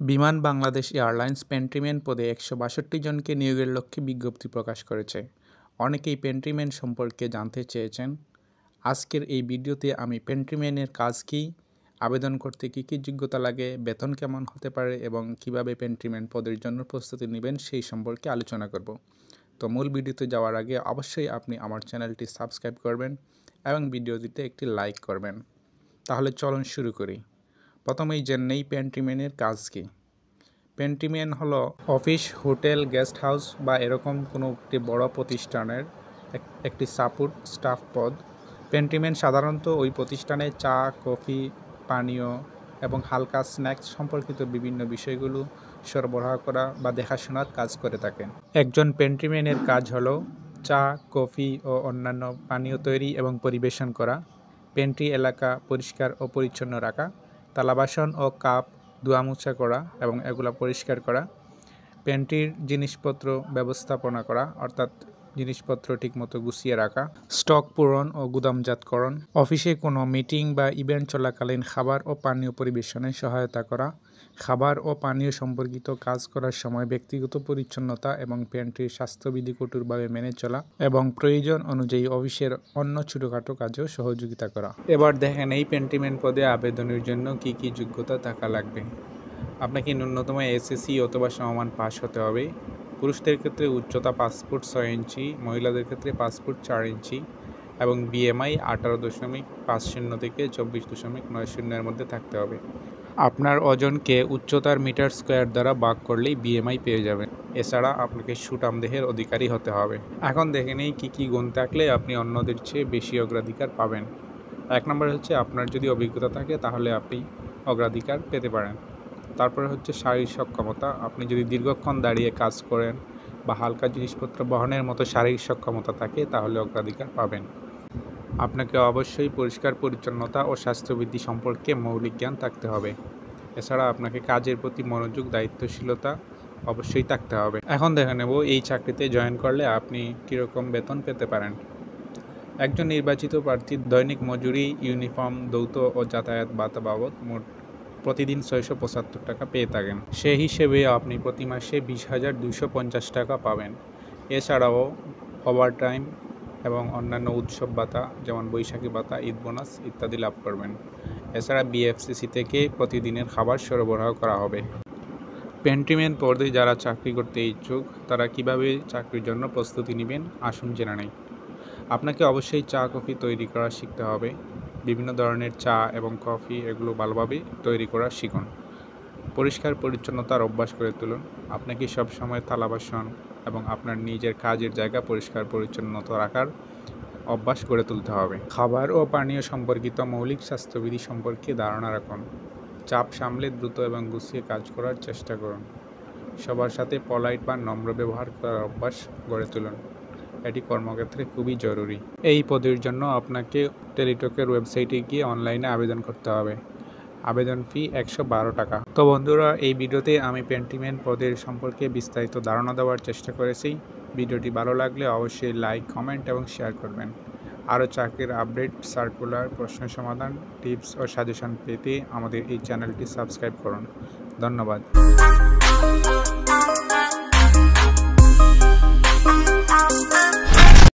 বিমান বাংলাদেশ এয়ারলাইন্স পেন্ট্রিম্যান পদে ১৬২ জনকে নিয়োগের লক্ষ্যে বিজ্ঞপ্তি প্রকাশ করেছে। অনেকেই পেন্ট্রিম্যান সম্পর্কে জানতে চেয়েছেন। আজকের এই ভিডিওতে আমি পেন্ট্রিম্যানের কাজ কী, আবেদন করতে কী কী যোগ্যতা লাগে, বেতন কেমন হতে পারে এবং কিভাবে পেন্ট্রিম্যান পদের জন্য প্রস্তুতি নেবেন সেই সম্পর্কে আলোচনা করব। তো মূল ভিডিওতে যাওয়ার আগে অবশ্যই আপনি আমার চ্যানেলটি সাবস্ক্রাইব করবেন এবং ভিডিওটিতে একটি লাইক করবেন। তাহলে চলুন শুরু করি। প্রথমেই জেনে নেই পেন্ট্রিম্যানের কাজ কী। পেন্ট্রিম্যান হলো অফিস, হোটেল, গেস্ট হাউস বা এরকম কোনো একটি বড় প্রতিষ্ঠানের একটি সাপোর্ট স্টাফ পদ। পেন্ট্রিম্যান সাধারণত ওই প্রতিষ্ঠানে চা, কফি, পানীয় এবং হালকা স্ন্যাক্স সম্পর্কিত বিভিন্ন বিষয়গুলো সরবরাহ করা বা দেখাশোনার কাজ করে থাকেন। একজন পেন্ট্রিম্যানের কাজ হলো চা, কফি ও অন্যান্য পানীয় তৈরি এবং পরিবেশন করা, পেন্ট্রি এলাকা পরিষ্কার ও পরিচ্ছন্ন রাখা, থালা-বাসন ও কাপ ধোয়া মোছা করা এবং এগুলা পরিষ্কার করা, পেন্ট্রির জিনিসপত্র ব্যবস্থাপনা করা অর্থাৎ জিনিসপত্র ঠিকমতো গুছিয়ে রাখা, স্টক পূরণ ও গুদামজাতকরণ, অফিসে কোনো মিটিং বা ইভেন্ট চলাকালীন খাবার ও পানীয় পরিবেশনে সহায়তা করা, খাবার ও পানীয় সম্পর্কিত কাজ করার সময় ব্যক্তিগত পরিচ্ছন্নতা এবং পেন্ট্রির স্বাস্থ্যবিধি কঠোরভাবে মেনে চলা এবং প্রয়োজন অনুযায়ী অফিসের অন্য ছোটোখাটো কাজেও সহযোগিতা করা। এবার দেখেন এই পেন্ট্রিম্যান পদে আবেদনের জন্য কী কী যোগ্যতা থাকা লাগবে। আপনাকে ন্যূনতম এসএসসি অথবা সমমান পাস হতে হবে। পুরুষদের ক্ষেত্রে উচ্চতা 5 ফুট 6 ইঞ্চি, মহিলাদের ক্ষেত্রে 5 ফুট 4 ইঞ্চি এবং বিএমআই 18.50 থেকে 24.90 এর মধ্যে থাকতে হবে। আপনার ওজনকে উচ্চতার মিটার স্কোয়ার দ্বারা ভাগ করলেই বিএমআই পেয়ে যাবেন। এছাড়া আপনাকে সুঠাম দেহের অধিকারী হতে হবে। এখন দেখে নেই কী কী গুণ থাকলে আপনি অন্যদের চেয়ে বেশি অগ্রাধিকার পাবেন। 1 নম্বর হচ্ছে আপনার যদি অভিজ্ঞতা থাকে তাহলে আপনি অগ্রাধিকার পেতে পারেন। তারপরে হচ্ছে শারীরিক সক্ষমতা। আপনি যদি দীর্ঘক্ষণ দাঁড়িয়ে কাজ করেন বা হালকা জিনিসপত্র বহনের মতো শারীরিক সক্ষমতা থাকে তাহলে অগ্রাধিকার পাবেন। আপনাকে অবশ্যই পরিষ্কার পরিচ্ছন্নতা ও স্বাস্থ্যবিধি সম্পর্কে মৌলিক জ্ঞান থাকতে হবে। এছাড়া আপনাকে কাজের প্রতি মনোযোগ, দায়িত্বশীলতা অবশ্যই থাকতে হবে। এখন দেখে নেব এই চাকরিতে জয়েন করলে আপনি কীরকম বেতন পেতে পারেন। একজন নির্বাচিত প্রার্থী দৈনিক মজুরি, ইউনিফর্ম, যৌথ ও যাতায়াত ভাতা বাবদ মোট প্রতিদিন 675 টাকা পেয়ে থাকেন। সেই হিসেবে আপনি প্রতি মাসে 20,250 টাকা পাবেন। এছাড়াও ওভারটাইম এবং অন্যান্য উৎসব ভাতা যেমন বৈশাখী ভাতা, ঈদ বোনাস ইত্যাদি লাভ করবেন। এছাড়া বিএফসিসি থেকে প্রতিদিনের খাবার সরবরাহ করা হবে। পেন্ট্রিম্যান পদে যারা চাকরি করতে ইচ্ছুক তারা কিভাবে চাকরির জন্য প্রস্তুতি নেবেন আসুন জেনে নেই। আপনাকে অবশ্যই চা, কফি তৈরি করা শিখতে হবে। বিভিন্ন ধরনের চা এবং কফি এগুলো ভালোভাবে তৈরি করা শিখুন। পরিষ্কার পরিচ্ছন্নতার অভ্যাস করে তুলুন। আপনাকে সবসময় থালা বাসন এবং আপনার নিজের কাজের জায়গা পরিষ্কার পরিচ্ছন্নতা রাখার অভ্যাস গড়ে তুলতে হবে। খাবার ও পানীয় সম্পর্কিত মৌলিক স্বাস্থ্যবিধি সম্পর্কে ধারণা রাখুন। চাপ সামলে দ্রুত এবং গুছিয়ে কাজ করার চেষ্টা করুন। সবার সাথে পলাইট বা নম্র ব্যবহার করার অভ্যাস গড়ে তুলুন। এটি কর্মক্ষেত্রে খুবই জরুরি। এই পদের জন্য আপনাকে টেলিটকের ওয়েবসাইটে গিয়ে অনলাইনে আবেদন করতে হবে। আবেদন ফি 112 টাকা। তো বন্ধুরা, এই ভিডিওতে আমি পেন্ট্রিম্যান পদের সম্পর্কে বিস্তারিত ধারণা দেওয়ার চেষ্টা করেছি। ভিডিওটি ভালো লাগলে অবশ্যই লাইক, কমেন্ট এবং শেয়ার করবেন। আরও চাকরির আপডেট, সার্কুলার, প্রশ্ন সমাধান, টিপস ও সাজেশন পেতে আমাদের এই চ্যানেলটি সাবস্ক্রাইব করুন। ধন্যবাদ।